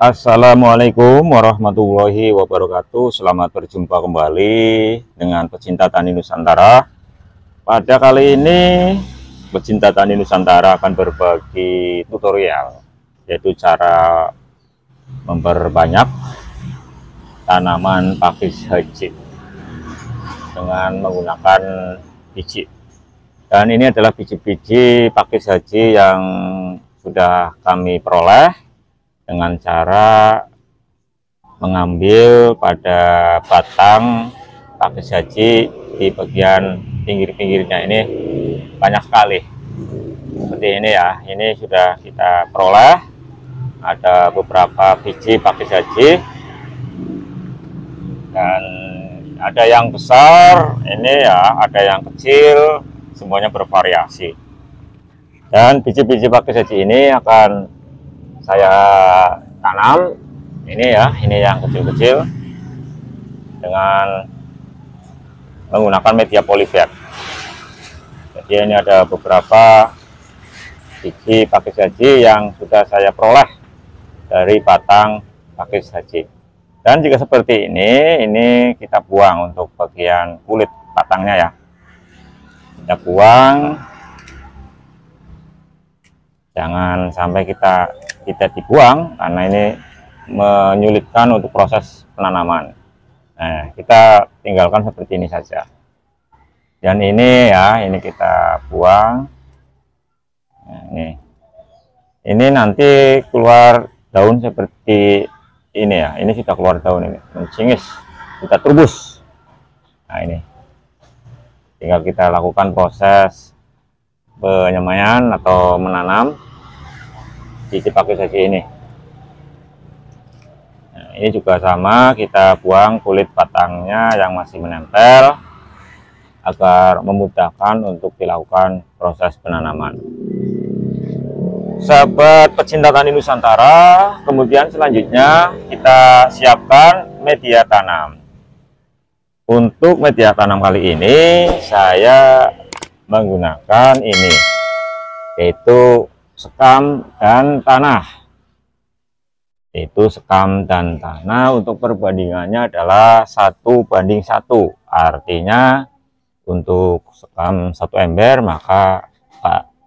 Assalamualaikum warahmatullahi wabarakatuh. Selamat berjumpa kembali dengan pecinta tani Nusantara. Pada kali ini pecinta tani Nusantara akan berbagi tutorial, yaitu cara memperbanyak tanaman pakis haji dengan menggunakan biji. Dan ini adalah biji-biji pakis haji yang sudah kami peroleh dengan cara mengambil pada batang pakis haji di bagian pinggir-pinggirnya. Ini banyak sekali seperti ini ya. Ini sudah kita peroleh, ada beberapa biji pakis haji dan ada yang besar ini ya, ada yang kecil, semuanya bervariasi. Dan biji-biji pakis haji ini akan saya tanam ini ya, ini yang kecil-kecil dengan menggunakan media polybag. Jadi ini ada beberapa biji pakis haji yang sudah saya peroleh dari batang pakis haji. Dan jika seperti ini kita buang untuk bagian kulit batangnya ya. Kita buang, jangan sampai tidak dibuang karena ini menyulitkan untuk proses penanaman. Nah, kita tinggalkan seperti ini saja. Dan ini ya, ini kita buang. Nah, ini nanti keluar daun seperti ini ya. Ini sudah keluar daun, ini mencingis, kita turbus. Nah, ini tinggal kita lakukan proses penyemaian atau menanam biji pakis haji ini. Nah, ini juga sama, kita buang kulit batangnya yang masih menempel agar memudahkan untuk dilakukan proses penanaman. Sahabat pecinta tani Nusantara, kemudian selanjutnya kita siapkan media tanam. Untuk media tanam kali ini saya menggunakan ini, yaitu sekam dan tanah. Itu sekam dan tanah untuk perbandingannya adalah 1:1. Artinya untuk sekam 1 ember maka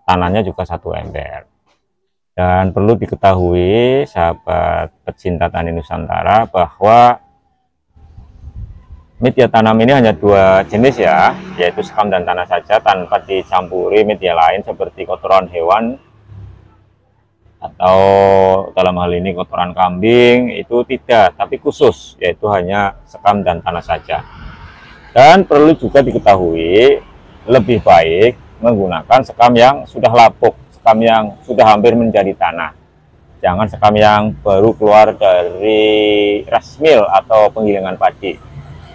tanahnya juga 1 ember. Dan perlu diketahui sahabat pecinta tani Nusantara bahwa media tanam ini hanya 2 jenis ya, yaitu sekam dan tanah saja tanpa dicampuri media lain seperti kotoran hewan atau dalam hal ini kotoran kambing, itu tidak, tapi khusus yaitu hanya sekam dan tanah saja. Dan perlu juga diketahui lebih baik menggunakan sekam yang sudah lapuk, sekam yang sudah hampir menjadi tanah. Jangan sekam yang baru keluar dari rice mill atau penggilingan padi.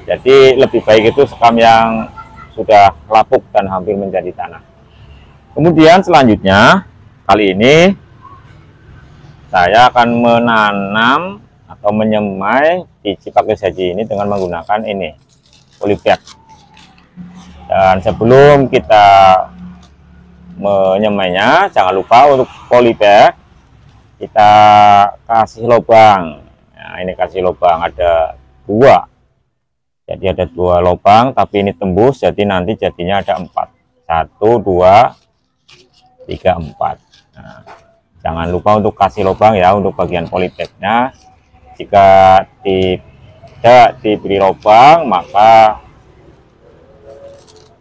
Jadi lebih baik itu sekam yang sudah lapuk dan hampir menjadi tanah. Kemudian selanjutnya kali ini saya akan menanam atau menyemai biji pakis haji ini dengan menggunakan ini polybag. Dan sebelum kita menyemainya, jangan lupa untuk polybag kita kasih lubang. Nah, ini kasih lubang ada 2. Jadi ada 2 lubang, tapi ini tembus, jadi nanti jadinya ada 4. 1, 2, 3, 4. Nah, jangan lupa untuk kasih lubang ya untuk bagian polybagnya. Jika tidak diberi lubang, maka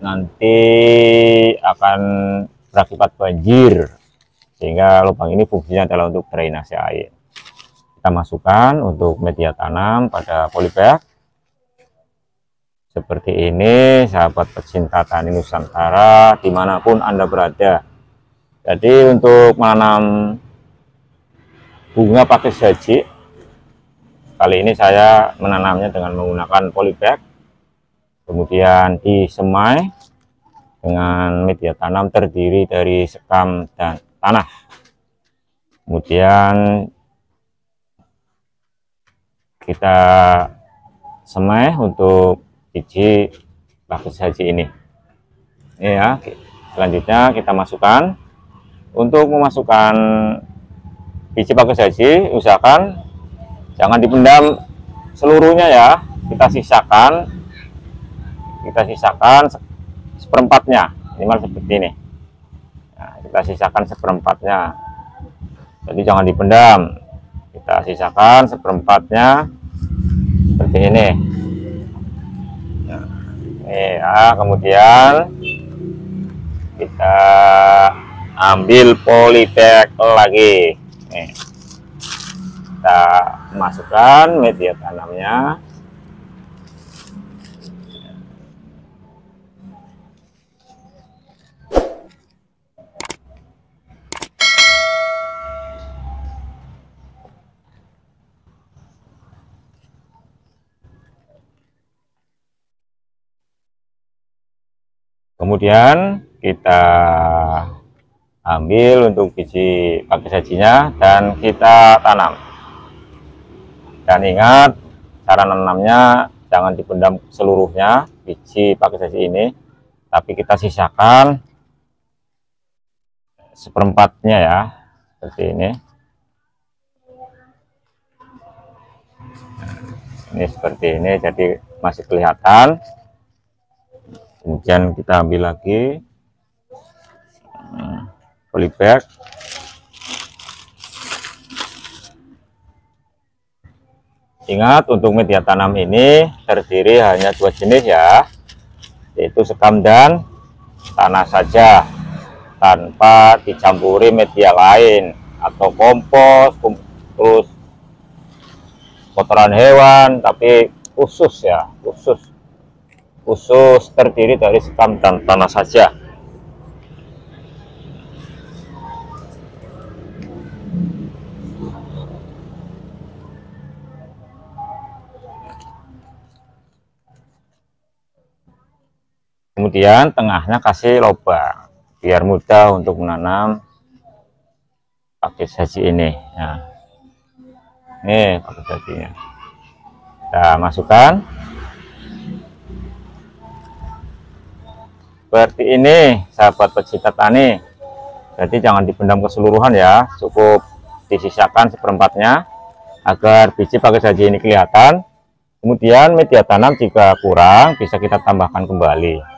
nanti akan berakibat banjir, sehingga lubang ini fungsinya adalah untuk drainase air. Kita masukkan untuk media tanam pada polybag seperti ini, sahabat pecinta tani Nusantara dimanapun Anda berada. Jadi untuk menanam bunga pakis haji kali ini saya menanamnya dengan menggunakan polybag, kemudian disemai dengan media tanam terdiri dari sekam dan tanah. Kemudian kita semai untuk biji pakis haji ini ya. Selanjutnya kita masukkan. Untuk memasukkan biji pakis haji, usahakan Jangan dipendam seluruhnya ya, kita sisakan seperempatnya, minimal seperti ini. Nah, kita sisakan seperempatnya, jadi jangan dipendam, kita sisakan seperempatnya seperti ini. Nah, ini ya, kemudian kita ambil polybag lagi. Nih, kita masukkan media tanamnya. Kemudian kita ambil untuk biji pakai sajinya dan kita tanam. Dan ingat, cara nanamnya jangan dipendam seluruhnya biji pakai saji ini, tapi kita sisakan seperempatnya ya, seperti ini. Ini seperti ini, jadi masih kelihatan. Kemudian kita ambil lagi polybag. Ingat, untuk media tanam ini terdiri hanya 2 jenis ya, yaitu sekam dan tanah saja, tanpa dicampuri media lain atau kompos, terus kotoran hewan, tapi khusus ya, khusus terdiri dari sekam dan tanah saja. Kemudian tengahnya kasih lubang biar mudah untuk menanam pakai saji ini. Nah, ini pakai sajinya kita masukkan seperti ini, sahabat pecinta tani. Jadi jangan dipendam keseluruhan ya, cukup disisakan seperempatnya agar biji pakai saji ini kelihatan. Kemudian media tanam jika kurang bisa kita tambahkan kembali.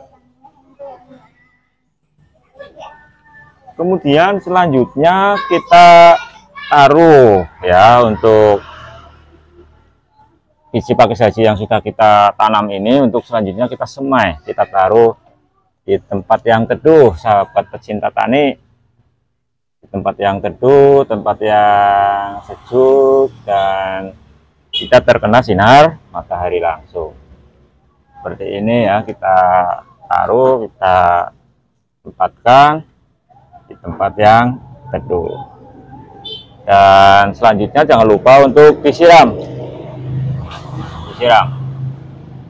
Kemudian selanjutnya kita taruh ya, untuk biji pakai saji yang sudah kita tanam ini, untuk selanjutnya kita semai, kita taruh di tempat yang teduh, sahabat pecinta tani. Di tempat yang teduh, tempat yang sejuk dan tidak terkena sinar matahari langsung. Seperti ini ya, kita taruh, kita tempatkan di tempat yang teduh. Dan selanjutnya jangan lupa untuk disiram,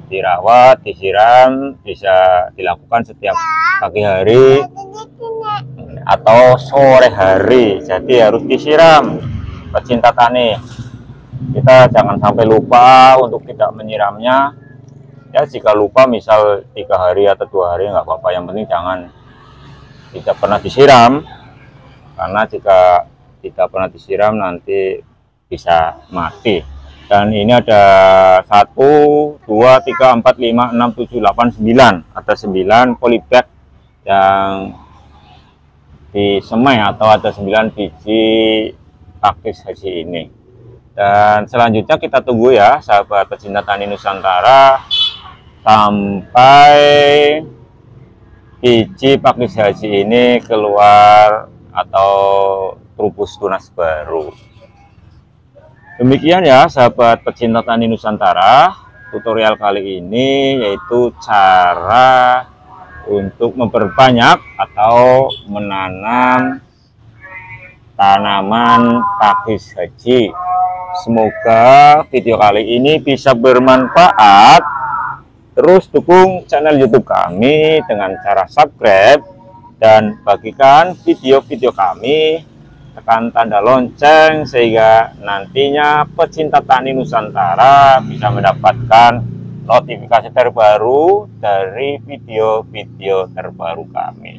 dirawat, disiram, bisa dilakukan setiap pagi hari atau sore hari. Jadi harus disiram, pecinta tani. Kita jangan sampai lupa untuk tidak menyiramnya ya. Jika lupa misal 3 hari atau 2 hari nggak apa-apa, yang penting jangan tidak pernah disiram, karena jika tidak pernah disiram nanti bisa mati. Dan ini ada 1, 2, 3, 4, 5, 6, 7, 8, 9, ada 9 polybag yang disemai atau ada 9 biji pakis haji ini. Dan selanjutnya kita tunggu ya, sahabat pecinta tani Nusantara, sampai biji pakis haji ini keluar atau trubus tunas baru. Demikian ya, sahabat pecinta tani Nusantara, tutorial kali ini yaitu cara untuk memperbanyak atau menanam tanaman pakis haji. Semoga video kali ini bisa bermanfaat. Terus dukung channel YouTube kami dengan cara subscribe dan bagikan video-video kami, tekan tanda lonceng sehingga nantinya pecinta tani Nusantara bisa mendapatkan notifikasi terbaru dari video-video terbaru kami.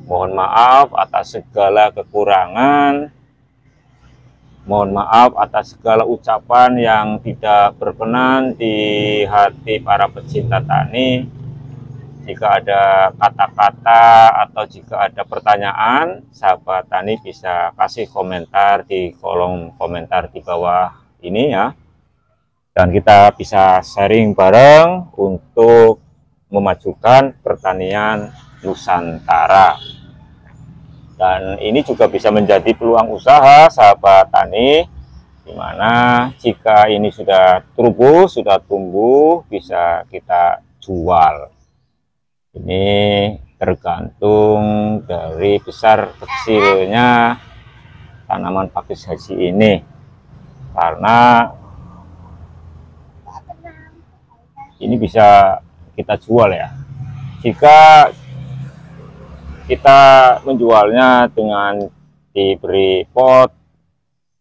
Mohon maaf atas segala kekurangan. Mohon maaf atas segala ucapan yang tidak berkenan di hati para pecinta tani. Jika ada kata-kata atau jika ada pertanyaan, sahabat tani bisa kasih komentar di kolom komentar di bawah ini ya. Dan kita bisa sharing bareng untuk memajukan pertanian Nusantara. Dan ini juga bisa menjadi peluang usaha sahabat tani, di mana jika ini sudah tumbuh, bisa kita jual. Ini tergantung dari besar kecilnya tanaman pakis haji ini, karena ini bisa kita jual ya. Jika kita menjualnya dengan diberi pot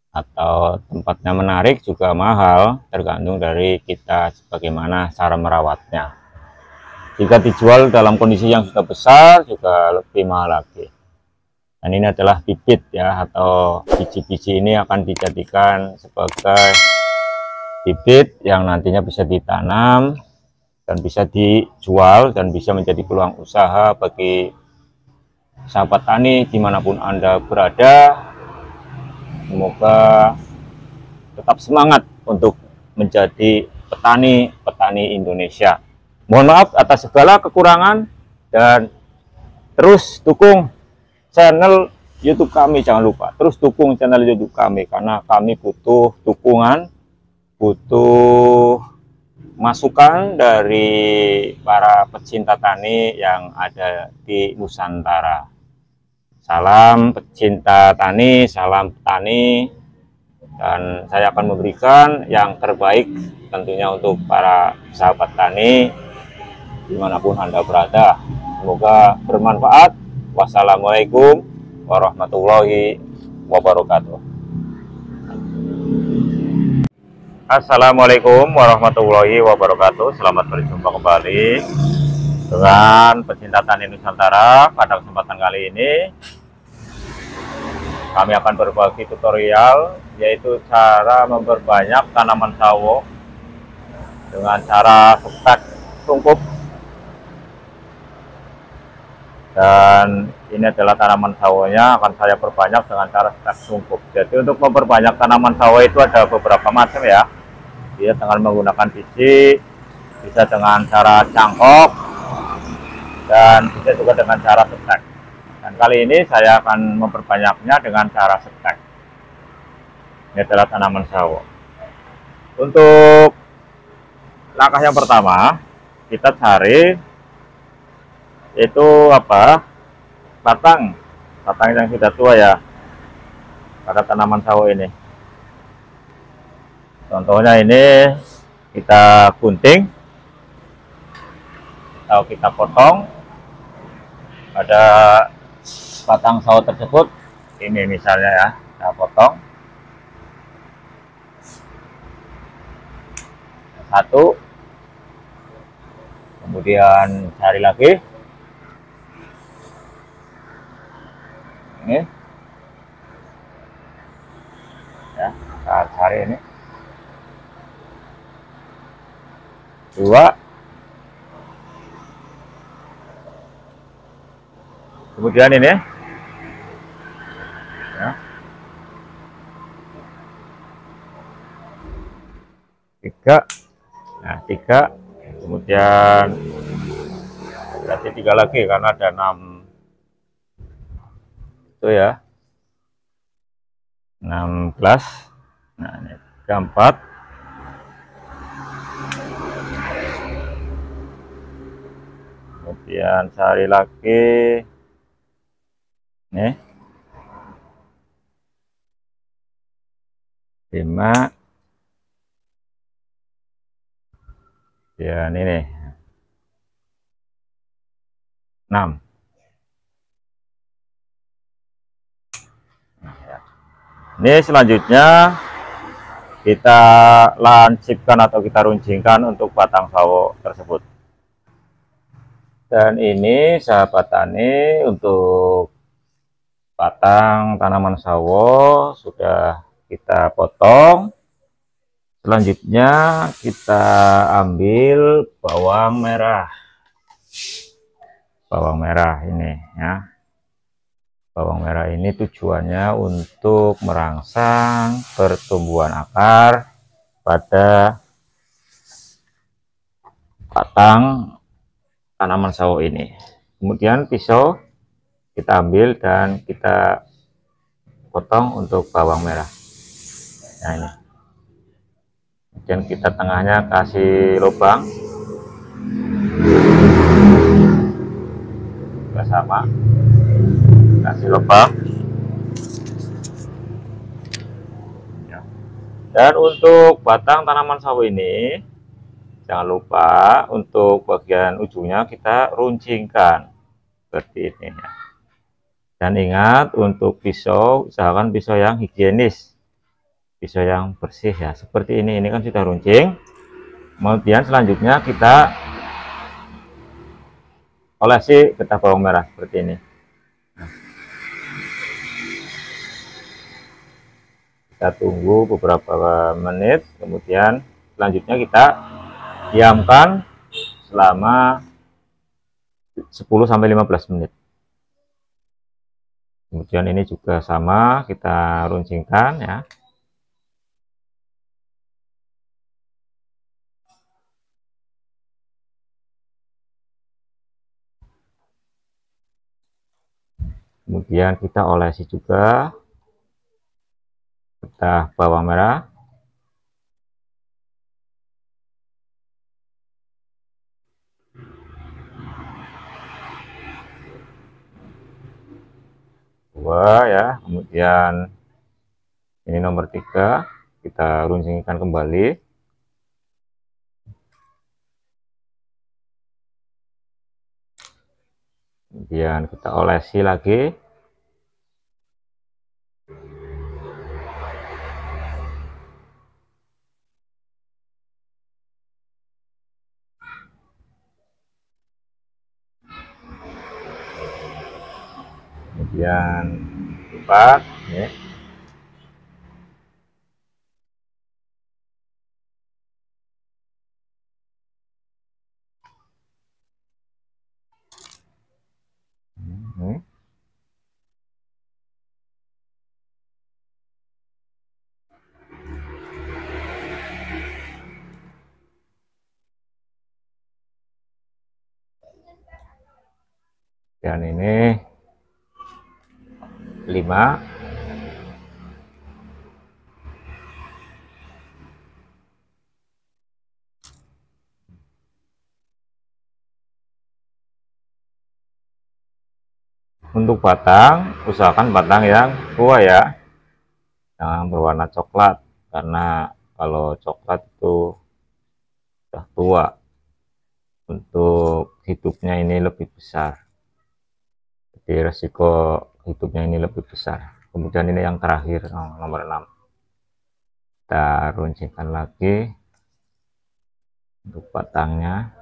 atau tempatnya menarik juga mahal, tergantung dari kita bagaimana cara merawatnya. Jika dijual dalam kondisi yang sudah besar juga lebih mahal lagi. Dan ini adalah bibit ya, atau biji-biji ini akan dijadikan sebagai bibit yang nantinya bisa ditanam dan bisa dijual dan bisa menjadi peluang usaha bagi sahabat tani dimanapun Anda berada. Semoga tetap semangat untuk menjadi petani Indonesia. Mohon maaf atas segala kekurangan dan terus dukung channel YouTube kami. Jangan lupa terus dukung channel YouTube kami, karena kami butuh dukungan, butuh masukan dari para pecinta tani yang ada di Nusantara. Salam pecinta tani, salam petani, dan saya akan memberikan yang terbaik tentunya untuk para sahabat tani dimanapun Anda berada. Semoga bermanfaat. Wassalamualaikum warahmatullahi wabarakatuh. Assalamualaikum warahmatullahi wabarakatuh. Selamat berjumpa kembali dengan pecinta tani Nusantara. Pada kesempatan kali ini kami akan berbagi tutorial, yaitu cara memperbanyak tanaman sawo dengan cara stek tungkup. Dan ini adalah tanaman sawonya, akan saya perbanyak dengan cara stek tungkup. Jadi untuk memperbanyak tanaman sawo itu ada beberapa macam ya. Dia dengan menggunakan biji, bisa dengan cara cangkok, dan bisa juga dengan cara stek. Dan kali ini saya akan memperbanyaknya dengan cara stek. Ini adalah tanaman sawo. Untuk langkah yang pertama, kita cari itu apa? Batang yang sudah tua ya pada tanaman sawo ini. Contohnya ini kita gunting atau kita potong pada batang sawo tersebut. Ini misalnya ya, saya potong satu, kemudian cari lagi ini ya, kita cari ini dua, kemudian ini ya, tiga, nah tiga, kemudian berarti tiga lagi karena ada 6 itu ya, 16. Nah ini 34, kemudian cari lagi nih 5, dan ini 6. Ini selanjutnya kita lancipkan atau kita runcingkan untuk batang sawo tersebut. Dan ini sahabat tani, untuk batang tanaman sawo sudah kita potong. Selanjutnya kita ambil bawang merah. Bawang merah ini ya. Bawang merah ini tujuannya untuk merangsang pertumbuhan akar pada batang tanaman sawo ini. Kemudian pisau kita ambil dan kita potong untuk bawang merah. Nah ini. Kemudian kita tengahnya kasih lubang. Juga sama. Kasih lubang. Ya. Dan untuk batang tanaman sawo ini, jangan lupa untuk bagian ujungnya kita runcingkan seperti ini ya. Dan ingat untuk pisau, usahakan pisau yang higienis, pisau yang bersih ya, seperti ini kan sudah runcing. Kemudian selanjutnya kita olesi getah bawang merah seperti ini. Kita tunggu beberapa menit, kemudian selanjutnya kita diamkan selama 10-15 menit. Kemudian ini juga sama, kita runcingkan ya. Kemudian kita olesi juga getah bawang merah. Dua ya, kemudian ini nomor 3 kita runcingkan kembali. Kemudian kita olesi lagi. Kemudian 4 ya. Dan ini 5. Untuk batang, usahakan batang yang tua ya, jangan berwarna coklat, karena kalau coklat itu sudah tua, untuk hidupnya ini lebih besar, jadi resiko hidupnya ini lebih besar. Kemudian ini yang terakhir, nomor 6, kita runcingkan lagi untuk batangnya,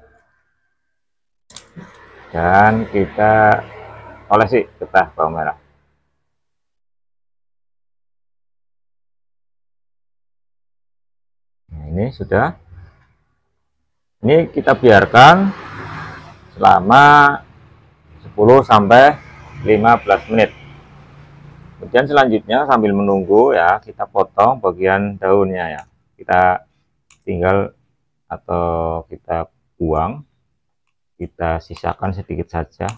dan kita olesi getah bawang merah. Nah, ini sudah. Ini kita biarkan selama 10-15 menit. Kemudian selanjutnya sambil menunggu ya, kita potong bagian daunnya ya. Kita tinggal atau kita buang, kita sisakan sedikit saja.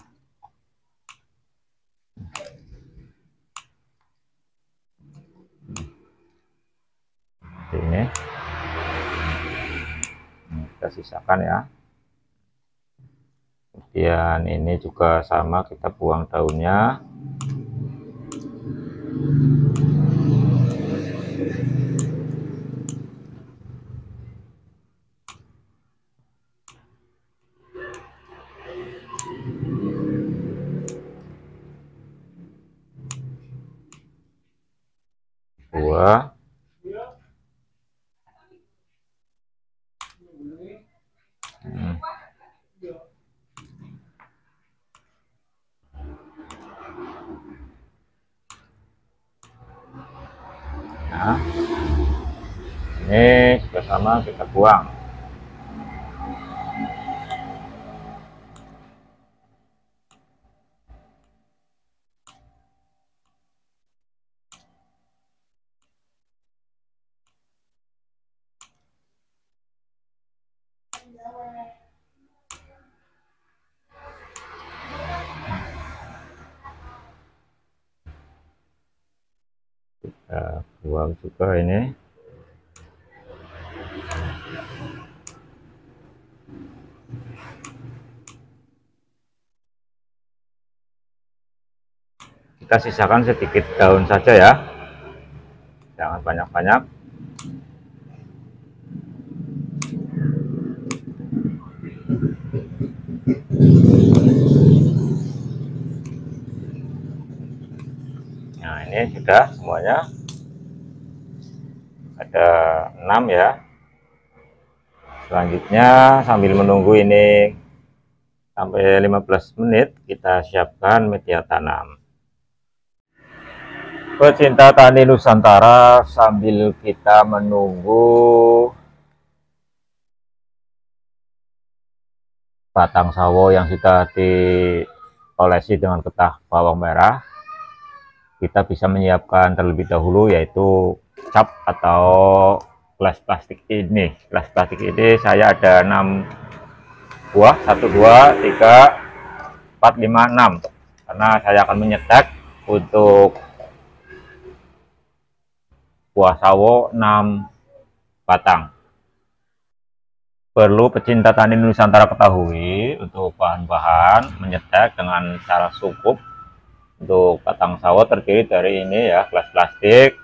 Ini kita sisakan ya. Kemudian ini juga sama, kita buang daunnya. Buah. Nah, Ini sudah sama, kita buang. Kita buang juga ini. Kita sisakan sedikit daun saja ya, jangan banyak-banyak. Nah, ini sudah semuanya. Ada 6 ya. Selanjutnya sambil menunggu ini sampai 15 menit, kita siapkan media tanam. Pecinta tani Nusantara, sambil kita menunggu batang sawo yang sudah diolesi dengan getah bawang merah, kita bisa menyiapkan terlebih dahulu yaitu cap atau gelas plastik ini. Gelas plastik ini saya ada 6 buah, 1 2 3 4 5 6, karena saya akan menyetek untuk buah sawo 6 batang. Perlu pecinta tani Nusantara ketahui, untuk bahan-bahan menyetek dengan cara cukup untuk batang sawo terdiri dari ini ya, gelas plastik,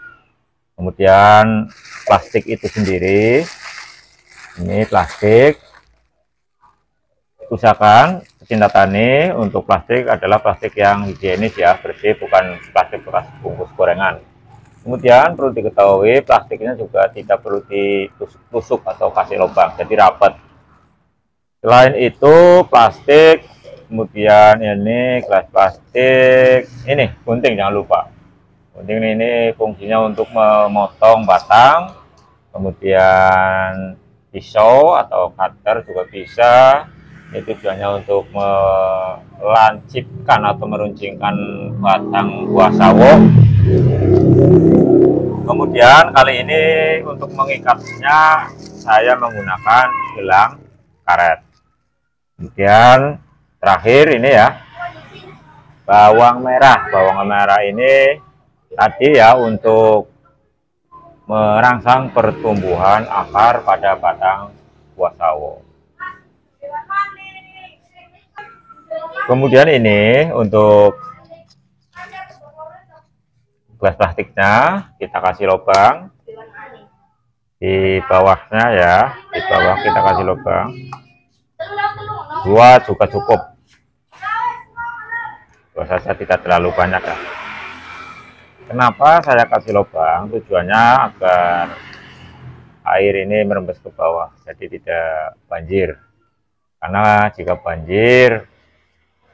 kemudian plastik itu sendiri, ini plastik. Usahakan pecinta tani untuk plastik adalah plastik yang higienis ya, bersih, bukan plastik bekas bungkus gorengan. Kemudian perlu diketahui plastiknya juga tidak perlu ditusuk-tusuk atau kasih lubang, jadi rapat. Selain itu plastik, kemudian ini gelas plastik, ini gunting jangan lupa. Gunting ini fungsinya untuk memotong batang, kemudian pisau atau cutter juga bisa. Ini tujuannya untuk melancipkan atau meruncingkan batang buah sawo. Kemudian kali ini untuk mengikatnya saya menggunakan gelang karet. Kemudian terakhir ini ya, bawang merah. Bawang merah ini tadi ya untuk merangsang pertumbuhan akar pada batang buah sawo. Kemudian ini untuk gelas plastiknya kita kasih lubang di bawahnya ya, di bawah kita kasih lubang 2 juga cukup, 2 saja, tidak terlalu banyak ya. Kenapa saya kasih lubang? Tujuannya agar air ini merembes ke bawah, jadi tidak banjir. Karena jika banjir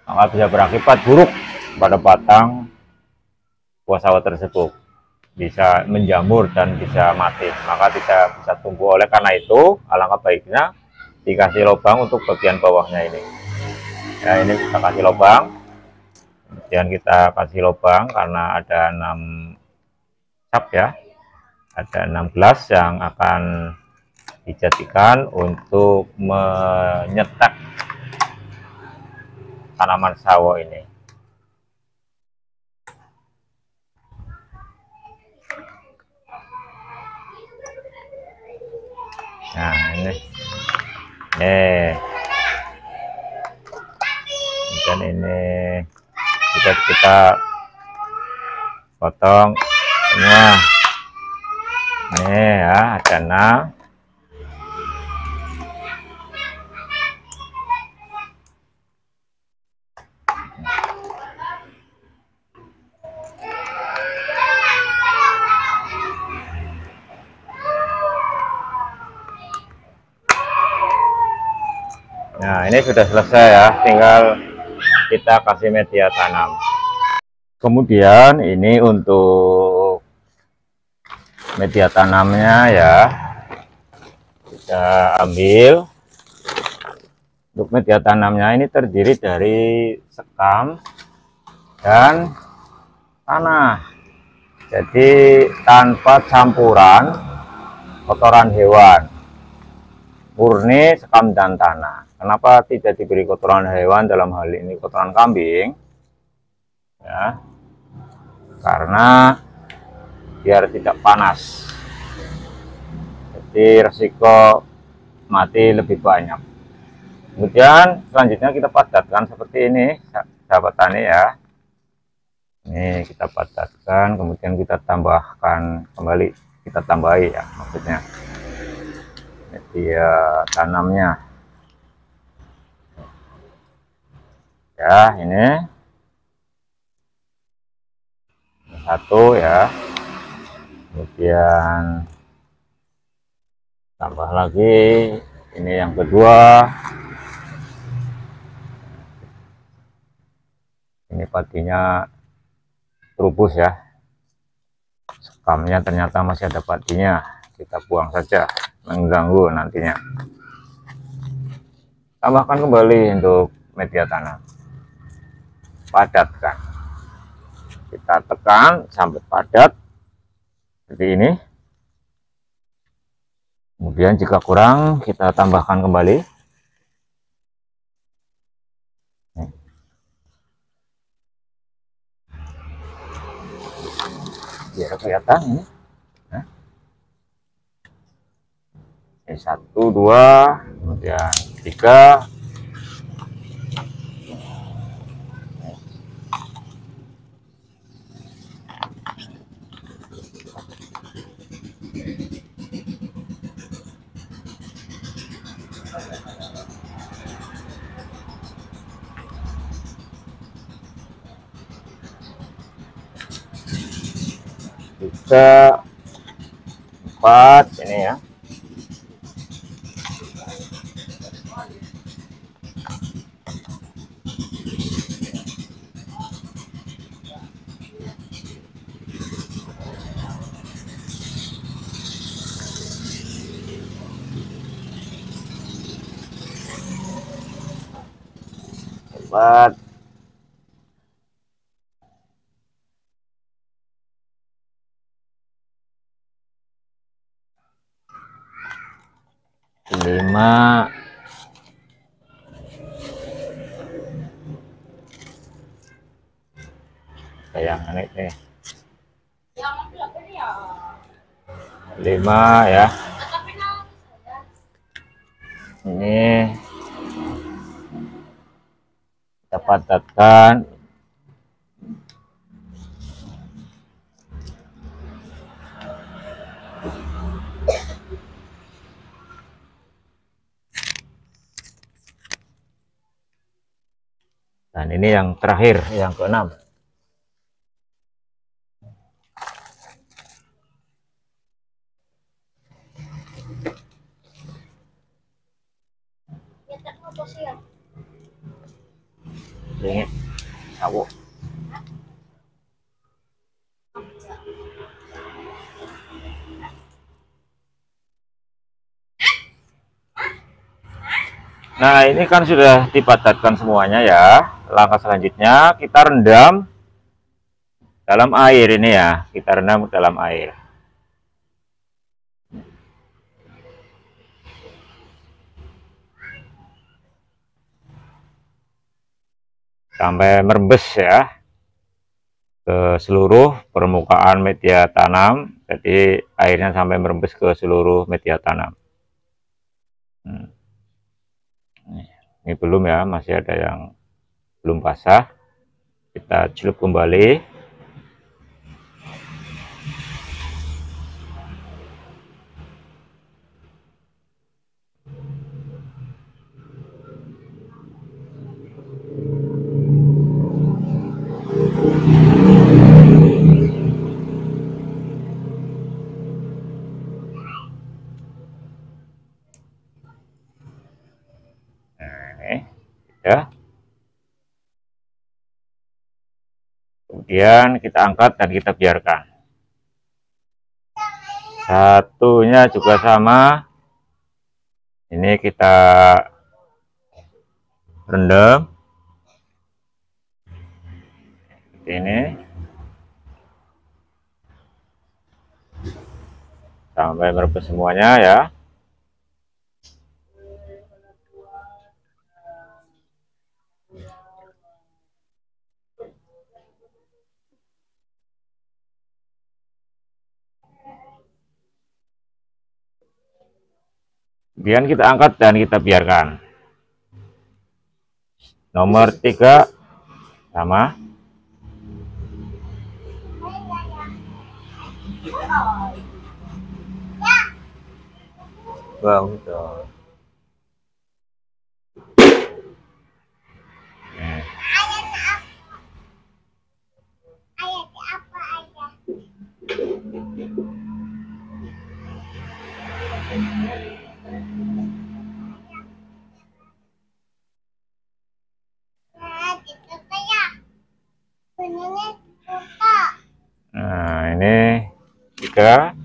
maka bisa berakibat buruk pada batang buah sawo tersebut, bisa menjamur dan bisa mati, maka tidak bisa tumbuh. Oleh karena itu alangkah baiknya dikasih lubang untuk bagian bawahnya ini ya. Ini kita kasih lubang, kemudian kita kasih lubang karena ada 6 cap ya, ada 6 gelas yang akan dijadikan untuk menyetek tanaman sawo ini. Nah ini dan ini kita potong semua. Ini ya ada 6. Nah ini sudah selesai ya, tinggal kita kasih media tanam. Kemudian ini untuk media tanamnya ya, kita ambil. Untuk media tanamnya ini terdiri dari sekam dan tanah, jadi tanpa campuran kotoran hewan, murni sekam dan tanah. Kenapa tidak diberi kotoran hewan, dalam hal ini kotoran kambing ya, karena biar tidak panas, jadi resiko mati lebih banyak. Kemudian selanjutnya kita padatkan seperti ini, sahabat tani ya. Ini kita padatkan, kemudian kita tambahkan kembali, kita tambahi ya, maksudnya media tanamnya ya. Ini satu ya, kemudian tambah lagi, ini yang kedua. Ini padinya terubus ya, sekamnya ternyata masih ada padinya, kita buang saja, mengganggu nantinya. Tambahkan kembali untuk media tanam, padatkan, kita tekan sampai padat seperti ini. Kemudian jika kurang kita tambahkan kembali. Biar kelihatan ini. Nah. Ini 1, 2, kemudian 3. Tiga, 4 ini ya. Empat. Lima. Sayang ini. 5 ya. Ini kita padatkan. Dan ini yang terakhir, yang keenam. Ini sawo. Nah, ini kan sudah dipadatkan semuanya ya. Langkah selanjutnya kita rendam dalam air ini ya. Kita rendam dalam air. Sampai merembes ya ke seluruh permukaan media tanam. Jadi airnya sampai merembes ke seluruh media tanam. Ini belum ya, masih ada yang belum basah. Kita celup kembali. Ya. Kemudian kita angkat dan kita biarkan. Satunya juga sama. Ini kita rendam ini sampai merebus semuanya ya. Kemudian kita angkat dan kita biarkan. Nomor 3 sama. Wow, udah. Nah, ini 3.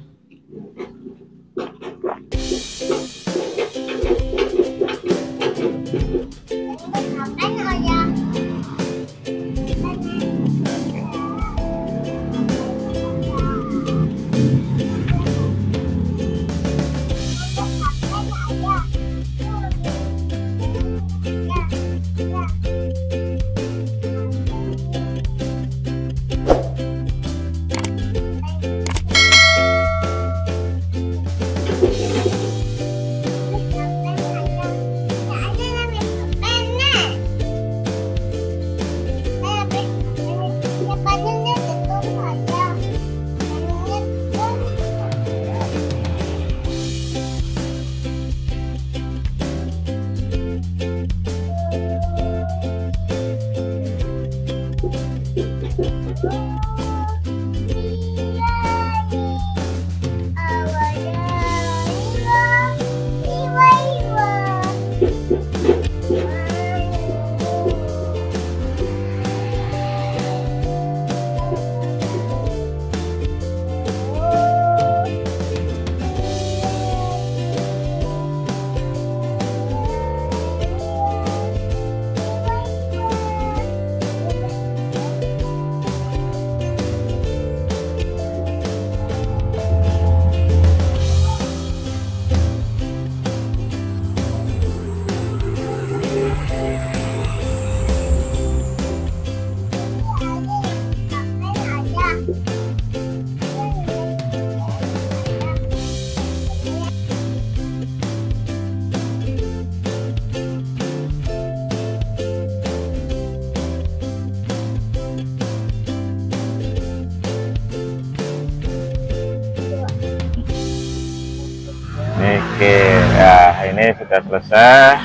Oke, ya ini sudah selesai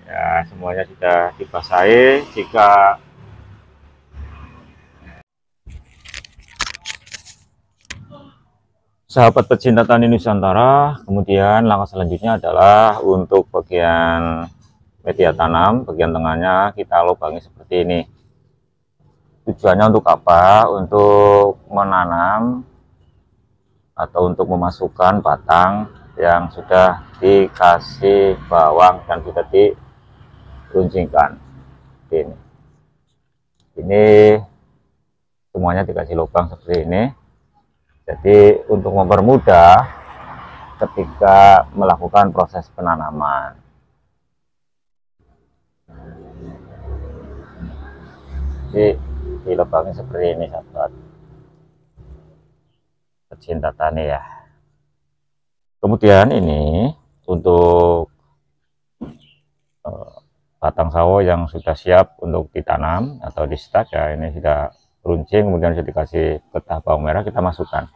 ya, semuanya sudah dibasahi. Jika sahabat pecinta tani Nusantara, kemudian langkah selanjutnya adalah untuk bagian media tanam, bagian tengahnya kita lubangi seperti ini. Tujuannya untuk apa? Untuk menanam atau untuk memasukkan batang yang sudah dikasih bawang dan sudah diruncingkan. Ini semuanya dikasih lubang seperti ini. Jadi untuk mempermudah ketika melakukan proses penanaman. Jadi dilubangi seperti ini sahabat pecinta tani ya. Kemudian ini untuk batang sawo yang sudah siap untuk ditanam atau di stak ya, ini sudah runcing, kemudian sudah dikasih getah bawang merah, kita masukkan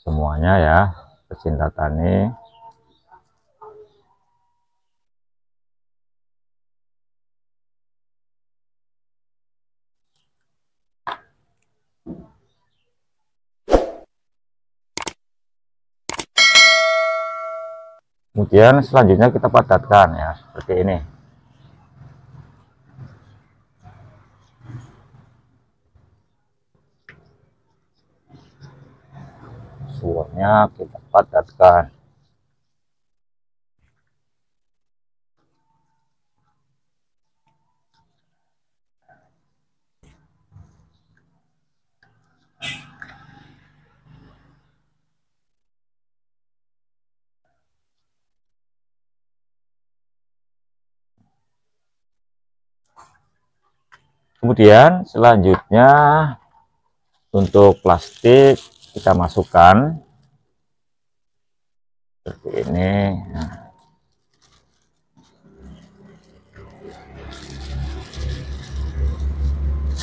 semuanya ya pecinta tani. Kemudian selanjutnya kita padatkan ya seperti ini. passwordnya kita padatkan. Kemudian selanjutnya untuk plastik kita masukkan seperti ini.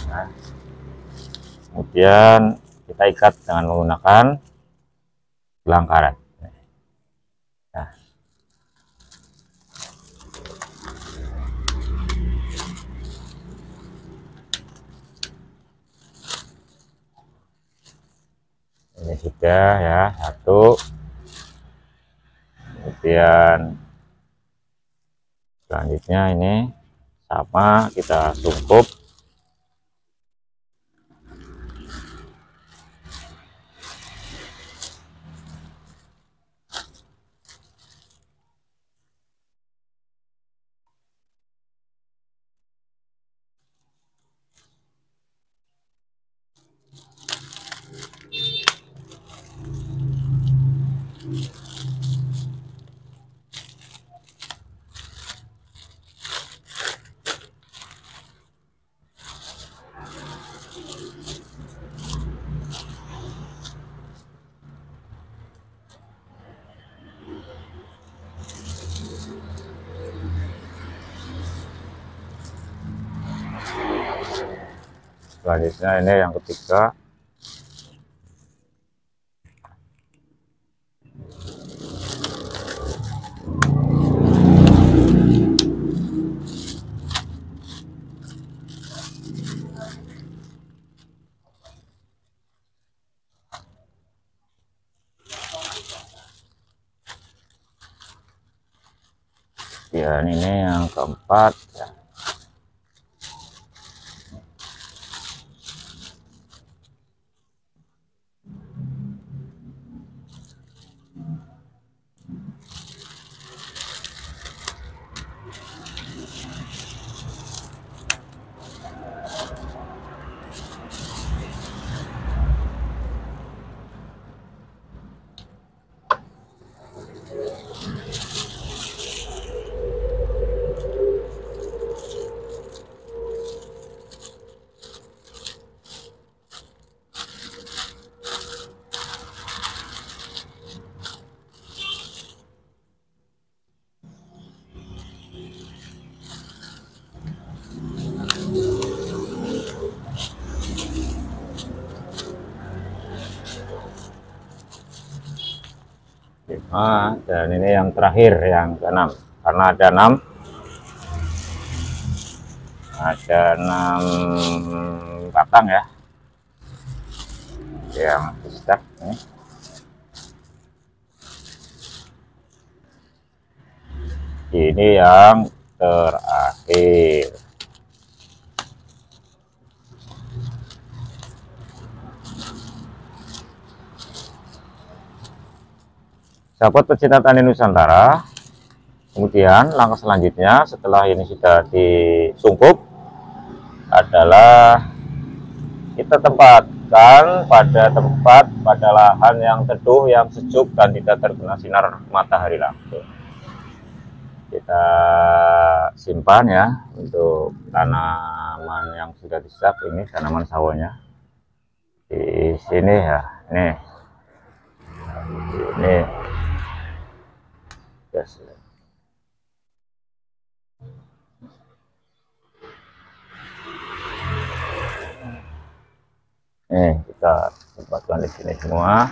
Nah, kemudian kita ikat dengan menggunakan gelang karet. Nah, ini sudah ya, satu. Kemudian selanjutnya ini sama, kita sungkup. Selanjutnya ini yang ketiga. Dan ini yang keempat ya. Dan ini yang terakhir, yang keenam, karena ada 6 batang ya yang stuck nih. Ini yang terakhir. Sahabat pecinta tani Nusantara, kemudian langkah selanjutnya setelah ini sudah disungkup adalah kita tempatkan pada lahan yang teduh, yang sejuk dan tidak terkena sinar matahari langsung. Kita simpan ya untuk tanaman yang sudah disak, ini tanaman sawonya di sini ya, ini yes. Kita tempatkan di sini semua.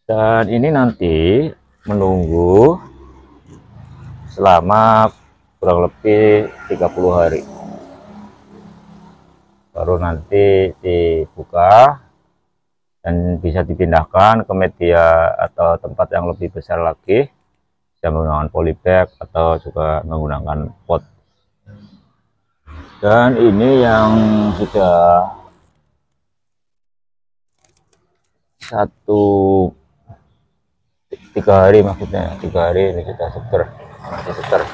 Dan ini nanti menunggu selama kurang lebih 30 hari. Baru nanti dibuka dan bisa dipindahkan ke media atau tempat yang lebih besar lagi, bisa menggunakan polybag atau juga menggunakan pot. Dan ini yang sudah 3 hari, maksudnya 3 hari ini sudah seger, masih seger.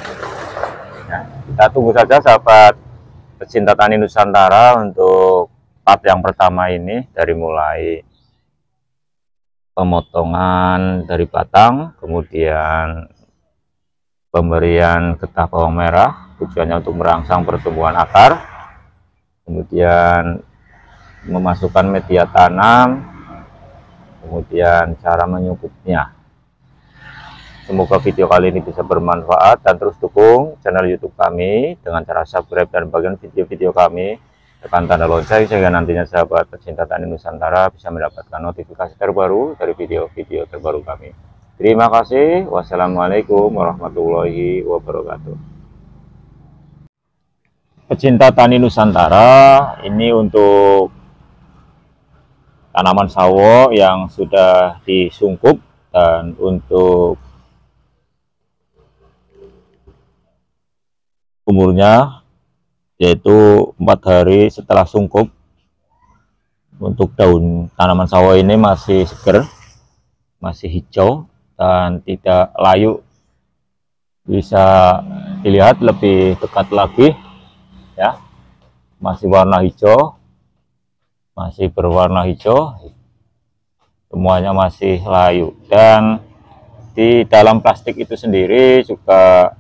Nah, kita tunggu saja sahabat pecinta tani Nusantara untuk part yang pertama ini, dari mulai pemotongan dari batang, kemudian pemberian getah bawang merah, tujuannya untuk merangsang pertumbuhan akar, kemudian memasukkan media tanam, kemudian cara menyumputnya. Semoga video kali ini bisa bermanfaat, dan terus dukung channel YouTube kami dengan cara subscribe dan bagian video-video kami, tekan tanda lonceng sehingga nantinya sahabat pecinta tani Nusantara bisa mendapatkan notifikasi terbaru dari video-video terbaru kami. Terima kasih. Wassalamualaikum warahmatullahi wabarakatuh. Pecinta tani Nusantara, ini untuk tanaman sawo yang sudah disungkup, dan untuk umurnya yaitu 4 hari setelah sungkup. Untuk daun tanaman sawo ini masih seger, masih hijau dan tidak layu. Bisa dilihat lebih dekat lagi ya, masih warna hijau, masih berwarna hijau, semuanya masih layu. Dan di dalam plastik itu sendiri juga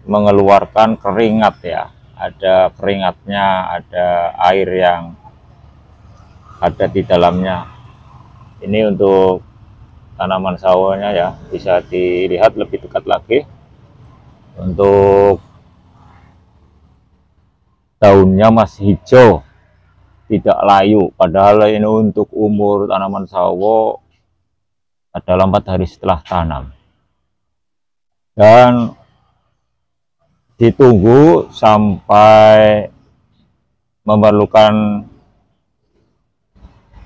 mengeluarkan keringat ya, ada keringatnya, ada air yang ada di dalamnya. Ini untuk tanaman sawonya ya, bisa dilihat lebih dekat lagi. Untuk daunnya masih hijau, tidak layu, padahal ini untuk umur tanaman sawo adalah 4 hari setelah tanam. Dan ditunggu sampai memerlukan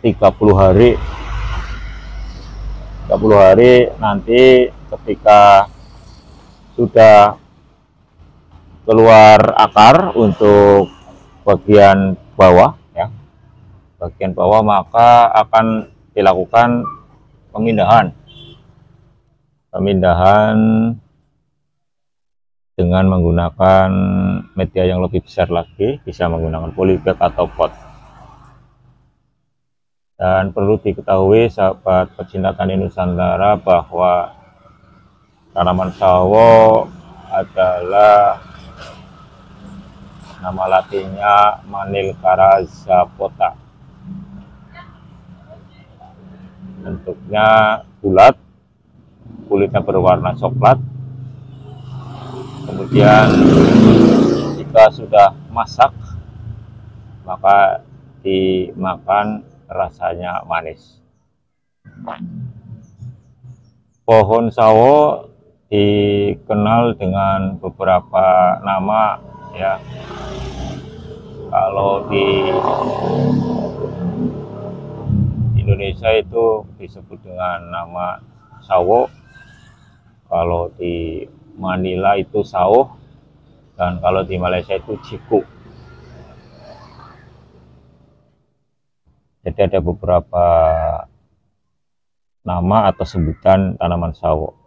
30 hari. 30 hari nanti ketika sudah keluar akar untuk bagian bawah ya, bagian bawah, maka akan dilakukan pemindahan dengan menggunakan media yang lebih besar lagi, bisa menggunakan polybag atau pot. Dan perlu diketahui sahabat pecinta tani Nusantara bahwa tanaman sawo adalah nama latinnya Manilkara zapota. Bentuknya bulat, kulitnya berwarna coklat. Kemudian jika sudah masak, maka dimakan rasanya manis. Pohon sawo dikenal dengan beberapa nama ya. Kalau di Indonesia itu disebut dengan nama sawo, kalau di Manila itu sawo, dan kalau di Malaysia itu ciku. Jadi ada beberapa nama atau sebutan tanaman sawo.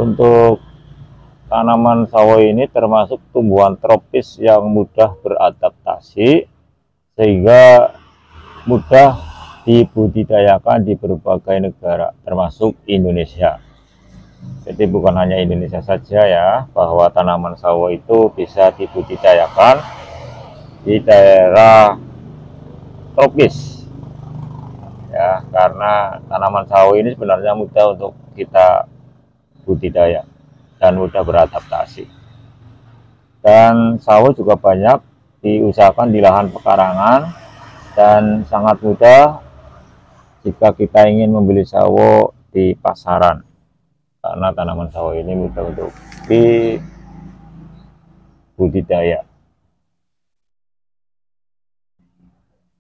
Untuk tanaman sawo ini termasuk tumbuhan tropis yang mudah beradaptasi, sehingga mudah dibudidayakan di berbagai negara termasuk Indonesia. Jadi bukan hanya Indonesia saja ya, bahwa tanaman sawo itu bisa dibudidayakan di daerah tropis ya, karena tanaman sawo ini sebenarnya mudah untuk kita budidaya dan mudah beradaptasi. Dan sawo juga banyak diusahakan di lahan pekarangan, dan sangat mudah jika kita ingin membeli sawo di pasaran, karena tanaman sawo ini mudah untuk dibudidaya.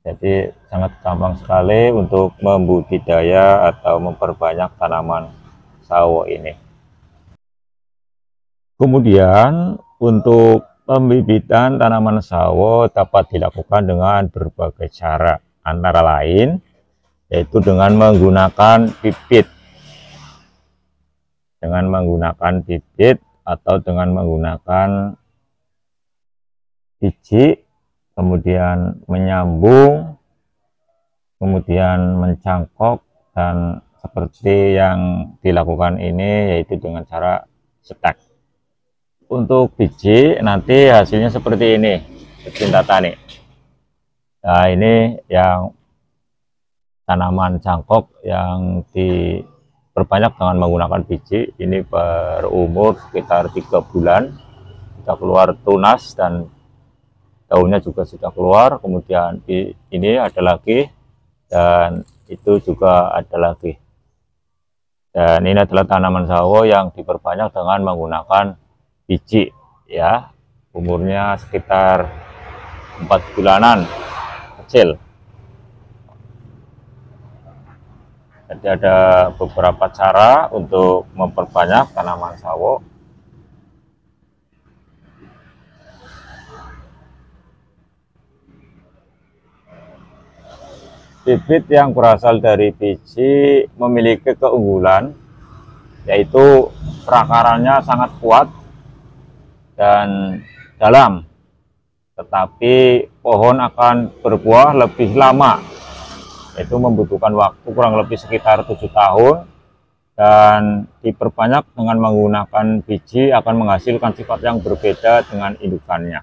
Jadi sangat gampang sekali untuk membudidaya atau memperbanyak tanaman sawo ini. Kemudian untuk pembibitan tanaman sawo dapat dilakukan dengan berbagai cara, antara lain yaitu dengan menggunakan bibit, atau dengan menggunakan biji, kemudian menyambung, kemudian mencangkok, dan seperti yang dilakukan ini yaitu dengan cara stek. Untuk biji nanti hasilnya seperti ini, pecinta tani. Nah, ini yang tanaman cangkok yang diperbanyak dengan menggunakan biji. Ini berumur sekitar 3 bulan, sudah keluar tunas dan daunnya juga sudah keluar. Kemudian ini ada lagi, dan itu juga ada lagi. Dan ini adalah tanaman sawo yang diperbanyak dengan menggunakan biji, ya, umurnya sekitar 4 bulanan, kecil. Jadi ada beberapa cara untuk memperbanyak tanaman sawo. Bibit yang berasal dari biji memiliki keunggulan, yaitu perakarannya sangat kuat dan dalam, tetapi pohon akan berbuah lebih lama, itu membutuhkan waktu kurang lebih sekitar 7 tahun, dan diperbanyak dengan menggunakan biji akan menghasilkan sifat yang berbeda dengan indukannya.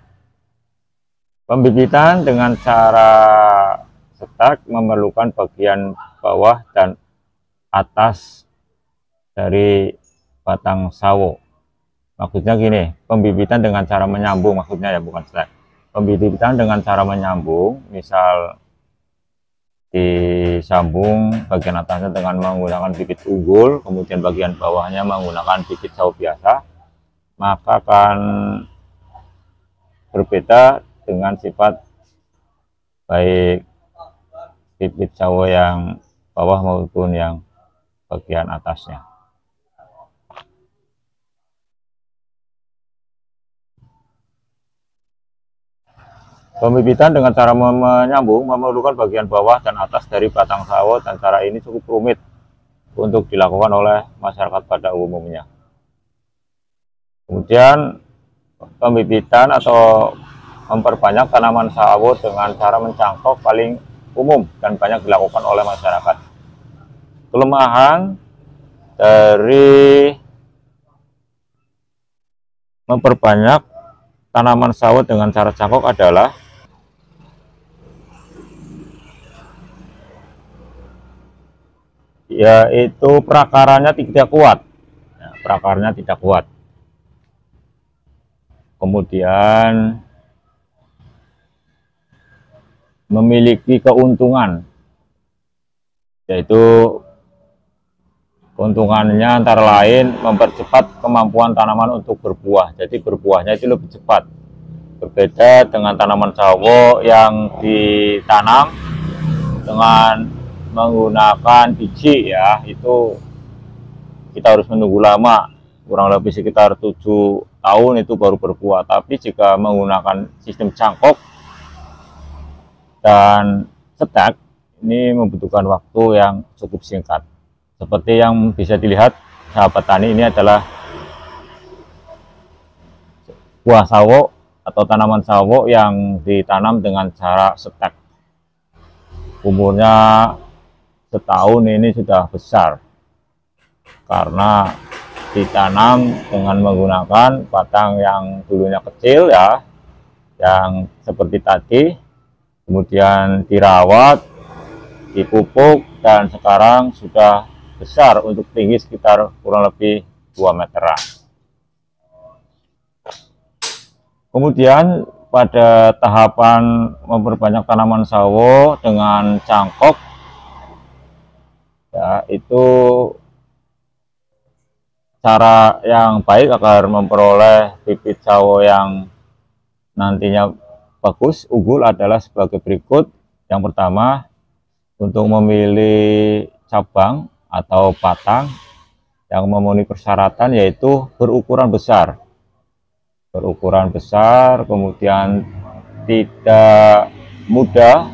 Pembibitan dengan cara stek memerlukan bagian bawah dan atas dari batang sawo. Maksudnya gini, pembibitan dengan cara menyambung, maksudnya ya, bukan stek. Pembibitan dengan cara menyambung, misal disambung bagian atasnya dengan menggunakan bibit unggul, kemudian bagian bawahnya menggunakan bibit sawo biasa, maka akan berbeda dengan sifat baik bibit sawo yang bawah maupun yang bagian atasnya. Pembibitan dengan cara menyambung memerlukan bagian bawah dan atas dari batang sawo, dan cara ini cukup rumit untuk dilakukan oleh masyarakat pada umumnya. Kemudian pembibitan atau memperbanyak tanaman sawo dengan cara mencangkok paling umum dan banyak dilakukan oleh masyarakat. Kelemahan dari memperbanyak tanaman sawo dengan cara cangkok adalah yaitu prakarannya tidak kuat. Prakarnya tidak kuat. Kemudian memiliki keuntungan, yaitu keuntungannya antara lain mempercepat kemampuan tanaman untuk berbuah. Jadi berbuahnya itu lebih cepat, berbeda dengan tanaman sawo yang ditanam dengan menggunakan biji, ya, itu kita harus menunggu lama, kurang lebih sekitar 7 tahun itu baru berbuah. Tapi jika menggunakan sistem cangkok dan stek, ini membutuhkan waktu yang cukup singkat. Seperti yang bisa dilihat sahabat tani, ini adalah buah sawo atau tanaman sawo yang ditanam dengan cara stek. Umurnya setahun ini sudah besar karena ditanam dengan menggunakan batang yang dulunya kecil, ya, yang seperti tadi, kemudian dirawat, dipupuk, dan sekarang sudah besar untuk tinggi sekitar kurang lebih 2 meteran. Kemudian pada tahapan memperbanyak tanaman sawo dengan cangkok, ya, itu cara yang baik agar memperoleh bibit sawo yang nantinya bagus, unggul adalah sebagai berikut. Yang pertama, untuk memilih cabang atau batang yang memenuhi persyaratan yaitu berukuran besar. Berukuran besar, kemudian tidak mudah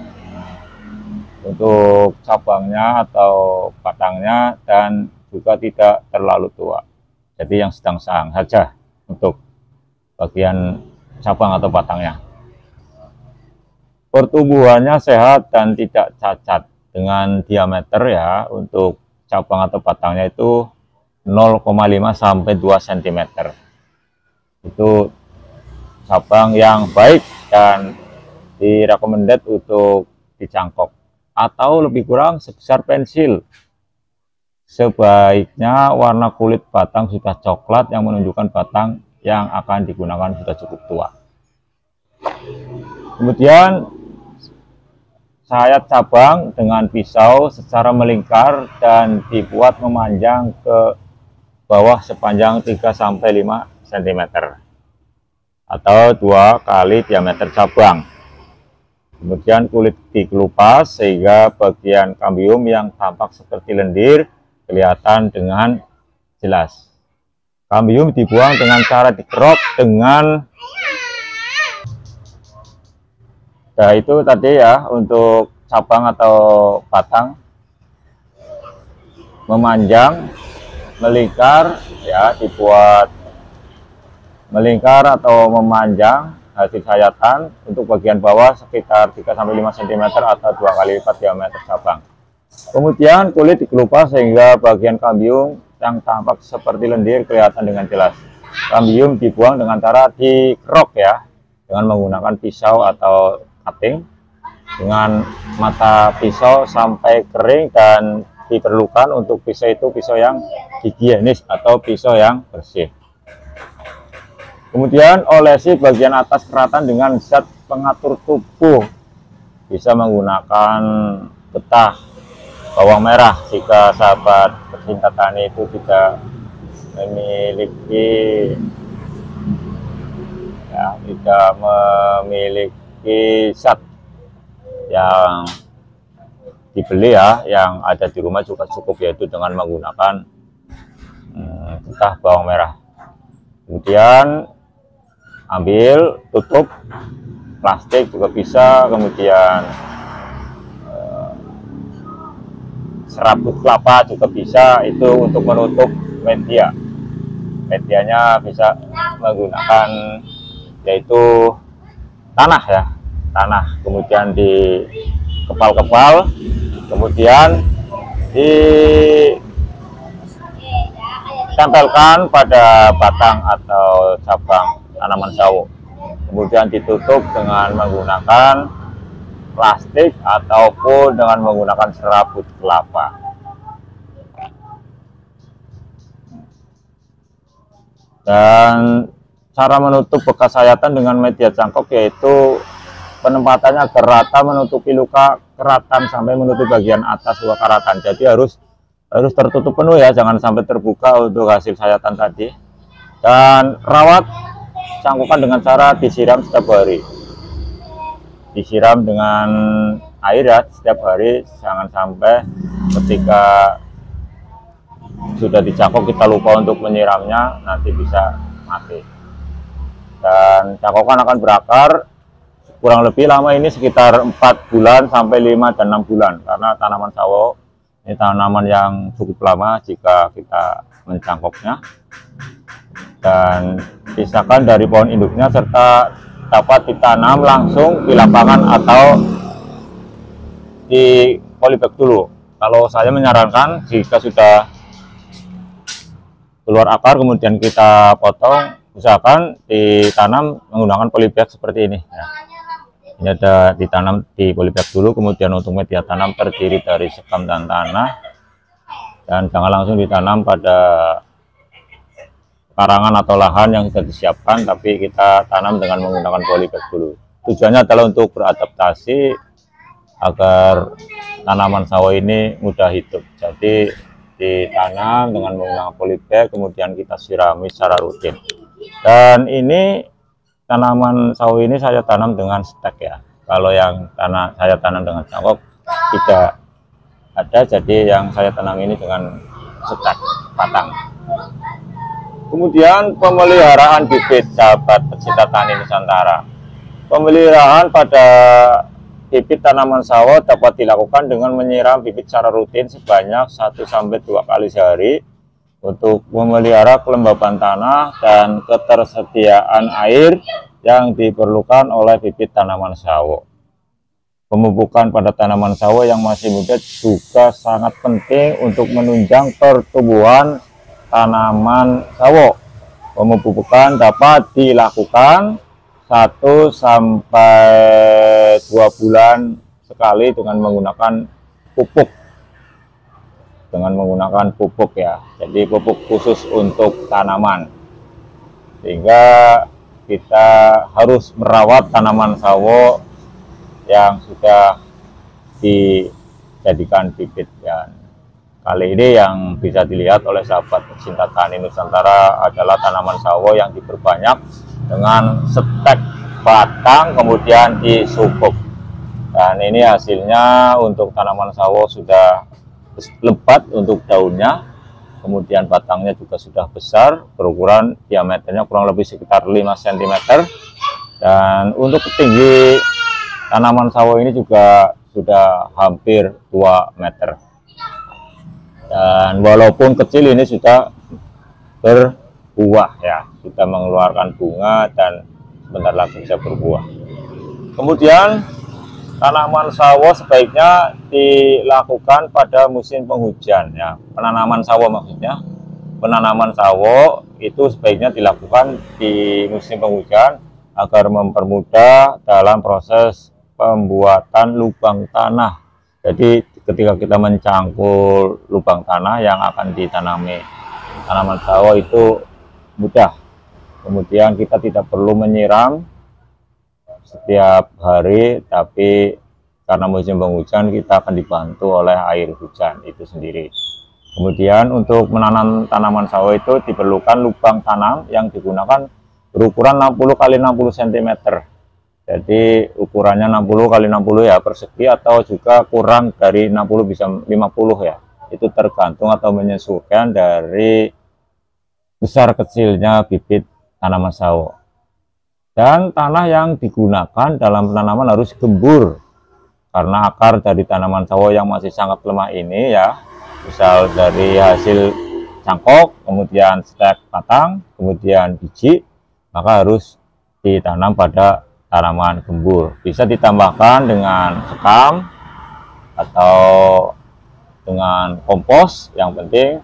untuk cabangnya atau batangnya, dan juga tidak terlalu tua. Jadi yang sedang-sedang saja untuk bagian cabang atau batangnya. Pertumbuhannya sehat dan tidak cacat, dengan diameter ya untuk cabang atau batangnya itu 0,5 sampai 2 cm. Itu cabang yang baik dan direkomendasi untuk dicangkok, atau lebih kurang sebesar pensil. Sebaiknya warna kulit batang sudah coklat yang menunjukkan batang yang akan digunakan sudah cukup tua. Kemudian sayat cabang dengan pisau secara melingkar dan dibuat memanjang ke bawah sepanjang 3-5 cm atau 2 kali diameter cabang. Kemudian kulit dikelupas sehingga bagian kambium yang tampak seperti lendir kelihatan dengan jelas. Kambium dibuang dengan cara dikerok dengan, nah itu tadi ya untuk cabang atau batang, memanjang, melingkar ya, dibuat melingkar atau memanjang hasil sayatan untuk bagian bawah sekitar 3-5 cm atau 2 kali lipat diameter cabang. Kemudian kulit dikelupas sehingga bagian kambium yang tampak seperti lendir kelihatan dengan jelas. Kambium dibuang dengan cara dikerok ya, dengan menggunakan pisau atau cutting dengan mata pisau sampai kering, dan diperlukan untuk pisau itu pisau yang higienis atau pisau yang bersih. Kemudian olesi bagian atas keratan dengan zat pengatur tubuh, bisa menggunakan getah bawang merah jika sahabat pecinta tani itu tidak memiliki zat yang dibeli ya, yang ada di rumah juga cukup, yaitu dengan menggunakan getah bawang merah. Kemudian ambil tutup plastik juga bisa, kemudian serabut kelapa juga bisa, itu untuk menutup media. Medianya bisa menggunakan yaitu tanah ya, tanah, kemudian dikepal-kepal, kemudian ditempelkan pada batang atau cabang tanaman sawo, kemudian ditutup dengan menggunakan plastik ataupun dengan menggunakan serabut kelapa. Dan cara menutup bekas sayatan dengan media cangkok yaitu penempatannya agar rata menutupi luka keratan sampai menutupi bagian atas luka keratan. Jadi harus tertutup penuh ya, jangan sampai terbuka untuk hasil sayatan tadi. Dan rawat cangkokan dengan cara disiram setiap hari. Disiram dengan air ya setiap hari, jangan sampai ketika sudah dicangkok kita lupa untuk menyiramnya, nanti bisa mati. Dan cangkokan akan berakar kurang lebih lama ini sekitar 4 bulan sampai 5 dan 6 bulan, karena tanaman sawo ini tanaman yang cukup lama jika kita mencangkoknya. Dan pisahkan dari pohon induknya serta dapat ditanam langsung di lapangan atau di polybag dulu. Kalau saya menyarankan jika sudah keluar akar kemudian kita potong, usahakan ditanam menggunakan polybag seperti ini ya. Ini ada ditanam di polybag dulu, kemudian untuk media tanam terdiri dari sekam dan tanah, dan jangan langsung ditanam pada karangan atau lahan yang sudah disiapkan, tapi kita tanam dengan menggunakan polybag dulu. Tujuannya adalah untuk beradaptasi agar tanaman sawo ini mudah hidup. Jadi ditanam dengan menggunakan polybag, kemudian kita sirami secara rutin. Dan ini tanaman sawo ini saya tanam dengan stek ya. Kalau yang saya tanam dengan cangkok tidak ada, jadi yang saya tanam ini dengan setek batang. Kemudian pemeliharaan bibit, sahabat pecinta tani Nusantara. Pemeliharaan pada bibit tanaman sawo dapat dilakukan dengan menyiram bibit secara rutin sebanyak 1-2 kali sehari untuk memelihara kelembaban tanah dan ketersediaan air yang diperlukan oleh bibit tanaman sawo. Pemupukan pada tanaman sawo yang masih muda juga sangat penting untuk menunjang pertumbuhan tanaman sawo. Pemupukan dapat dilakukan 1-2 bulan sekali dengan menggunakan pupuk. Ya, jadi pupuk khusus untuk tanaman, sehingga kita harus merawat tanaman sawo yang sudah dijadikan bibit. Dan kali ini yang bisa dilihat oleh sahabat pecinta tani Nusantara adalah tanaman sawo yang diperbanyak dengan setek batang kemudian disupuk. Dan ini hasilnya untuk tanaman sawo sudah lebat untuk daunnya, kemudian batangnya juga sudah besar, berukuran diameternya kurang lebih sekitar 5 cm. Dan untuk tinggi tanaman sawo ini juga sudah hampir 2 meter. Dan walaupun kecil ini sudah berbuah ya, sudah mengeluarkan bunga dan sebentar lagi bisa berbuah. Kemudian tanaman sawo sebaiknya dilakukan pada musim penghujan ya. Penanaman sawo maksudnya. Penanaman sawo itu sebaiknya dilakukan di musim penghujan agar mempermudah dalam proses pembuatan lubang tanah. Jadi ketika kita mencangkul lubang tanah yang akan ditanami tanaman sawo itu mudah. Kemudian kita tidak perlu menyiram setiap hari, tapi karena musim penghujan kita akan dibantu oleh air hujan itu sendiri. Kemudian untuk menanam tanaman sawo itu diperlukan lubang tanam yang digunakan berukuran 60 x 60 cm. Jadi ukurannya 60 x 60 ya, persegi, atau juga kurang dari 60 bisa 50 ya. Itu tergantung atau menyesuaikan dari besar kecilnya bibit tanaman sawo. Dan tanah yang digunakan dalam penanaman harus gembur, karena akar dari tanaman sawo yang masih sangat lemah ini ya, misal dari hasil cangkok, kemudian stek batang, kemudian biji, maka harus ditanam pada tanaman gembur. Bisa ditambahkan dengan sekam atau dengan kompos. Yang penting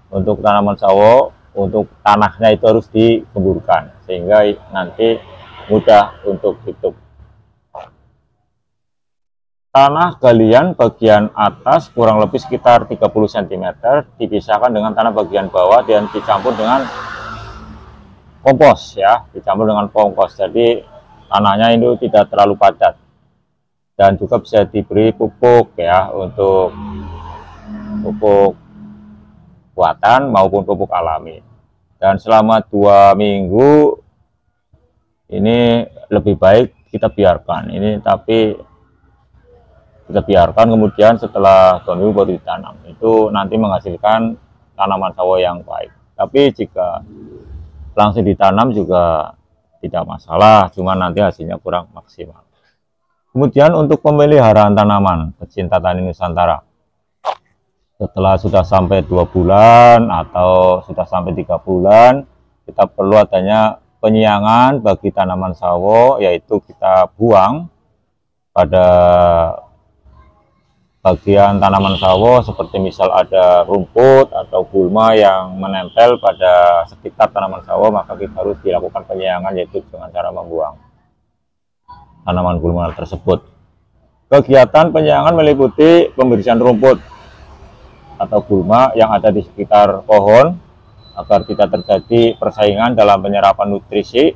untuk tanaman sawo, untuk tanahnya itu harus digemburkan sehingga nanti mudah untuk hidup. Tanah galian bagian atas kurang lebih sekitar 30 cm dipisahkan dengan tanah bagian bawah dan dicampur dengan kompos ya, jadi tanahnya itu tidak terlalu padat. Dan juga bisa diberi pupuk ya, untuk pupuk buatan maupun pupuk alami. Dan selama 2 minggu ini lebih baik kita biarkan ini, tapi kita biarkan, kemudian setelah 2 minggu baru ditanam. Itu nanti menghasilkan tanaman sawo yang baik. Tapi jika langsung ditanam juga tidak masalah, cuma nanti hasilnya kurang maksimal. Kemudian untuk pemeliharaan tanaman pecinta tani Nusantara, setelah sudah sampai 2 bulan atau sudah sampai 3 bulan, kita perlu adanya penyiangan bagi tanaman sawo, yaitu kita buang pada bagian tanaman sawo seperti misal ada rumput atau gulma yang menempel pada sekitar tanaman sawo, maka kita harus dilakukan penyiangan, yaitu dengan cara membuang tanaman gulma tersebut. Kegiatan penyiangan meliputi pembersihan rumput atau gulma yang ada di sekitar pohon agar tidak terjadi persaingan dalam penyerapan nutrisi,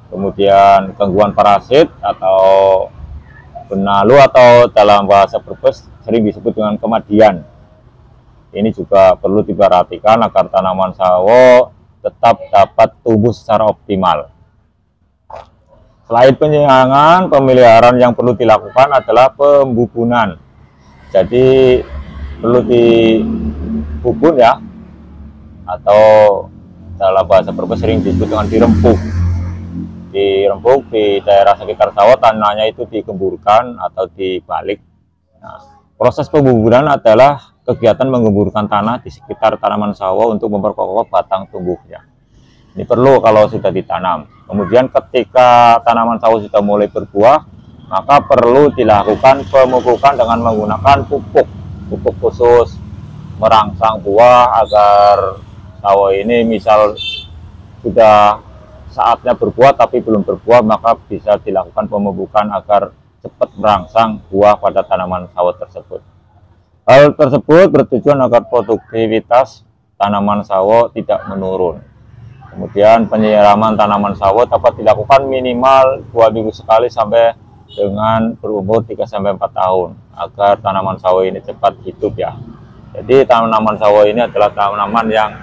kemudian gangguan parasit atau benalu atau dalam bahasa Brebes sering disebut dengan kemadian. Ini juga perlu diperhatikan agar tanaman sawo tetap dapat tumbuh secara optimal. Selain penyiangan, pemeliharaan yang perlu dilakukan adalah pembubunan. Jadi perlu dibubun ya, atau dalam bahasa Brebes sering disebut dengan dirempuk. Dirempuk di daerah sekitar sawah, tanahnya itu digemburkan atau dibalik. Nah, proses pembuburan adalah kegiatan menggemburkan tanah di sekitar tanaman sawah untuk memperkokoh batang tumbuhnya. Ini perlu kalau sudah ditanam. Kemudian ketika tanaman sawo sudah mulai berbuah, maka perlu dilakukan pemupukan dengan menggunakan pupuk khusus merangsang buah agar sawo ini misal sudah saatnya berbuah tapi belum berbuah, maka bisa dilakukan pemupukan agar cepat merangsang buah pada tanaman sawo tersebut. Hal tersebut bertujuan agar produktivitas tanaman sawo tidak menurun. Kemudian penyiraman tanaman sawo dapat dilakukan minimal 2 minggu sekali sampai dengan berumur 3-4 tahun agar tanaman sawo ini cepat hidup ya. Jadi tanaman sawo ini adalah tanaman yang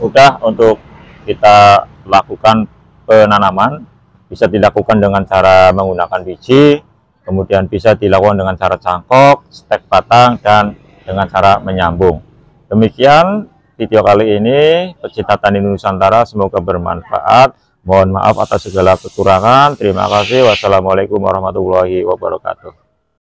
mudah untuk kita lakukan penanaman. Bisa dilakukan dengan cara menggunakan biji, kemudian bisa dilakukan dengan cara cangkok, stek batang, dan dengan cara menyambung. Demikian video kali ini, pecinta tani Nusantara, semoga bermanfaat. Mohon maaf atas segala kekurangan. Terima kasih. Wassalamualaikum warahmatullahi wabarakatuh.